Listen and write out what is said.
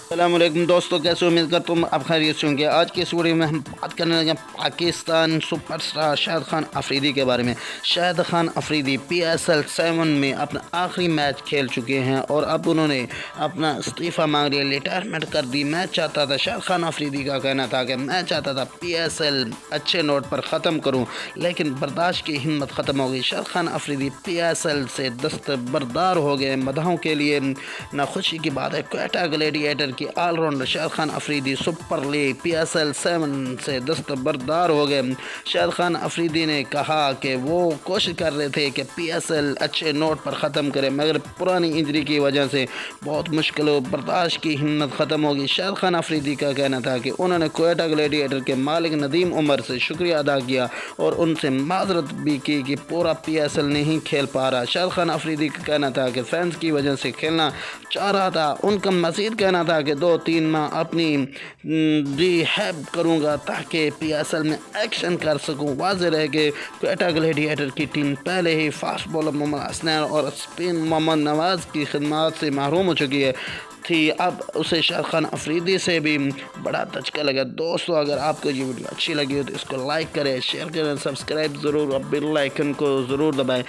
السلام علیکم دوستوں، کیسے امید کرتا ہوں آپ خیریت سے ہوں گے۔ آج کی اس ویڈیو میں ہم بات کرنے لگے پاکستان سپر اسٹار شاہد خان افریدی کے بارے میں۔ شاہد خان افریدی PSL 7 میں اپنا آخری میچ کھیل چکے ہیں اور اب انہوں نے اپنا استعفیٰ مانگ لیا، ریٹائرمنٹ کر دی۔ میں چاہتا تھا، شاہد خان افریدی کا کہنا تھا کہ میں چاہتا تھا PSL اچھے نوٹ پر ختم کروں، لیکن برداشت کی ہمت ختم ہو گئی۔ شاہد خان افریدی PSL سے دستبردار ہو گئے۔ مداحوں کے لیے نہ خوشی کی بات ہے، کوئٹہ گلیڈیٹر کی all rounder Shahid Khan Afridi super league PSL 7 سے دستبردار ہو گئے۔ شاہد خان افریدی نے کہا کہ وہ کوشش کر رہے تھے کہ PSL اچھے نوٹ پر ختم کرے، مگر پرانی انجری کی وجہ سے بہت مشکل ہو، برداشت کی ہمت ختم ہوگی۔ شاہد خان افریدی کا کہنا تھا کہ انہوں نے کوئٹہ گلیڈیٹر کے مالک ندیم عمر سے شکریہ ادا کیا اور ان سے معذرت بھی کی کہ پورا PSL نہیں کھیل پا رہا۔ شاہد خان افریدی کا کہنا تھا کہ فینس کی وجہ سے کھیلنا چاہ رہا تھا۔ ان کا مزید کہنا تھا کہ 2-3 ماہ اپنی ریہیب کروں گا تاکہ PSL میں ایکشن کر سکوں۔ واضح رہے کہ کوئٹہ گلیڈیٹر کی ٹیم پہلے ہی فاسٹ بولر محمد حسنین اور اسپن محمد نواز کی خدمات سے محروم ہو چکی تھی، اب اسے شاہد خان افریدی سے بھی بڑا دھچکا لگا۔ دوستو، اگر آپ کو یہ ویڈیو اچھی لگی ہو تو اس کو لائک کریں، شیئر کریں، سبسکرائب ضرور اور بیل آئیکن کو ضرور دبائیں۔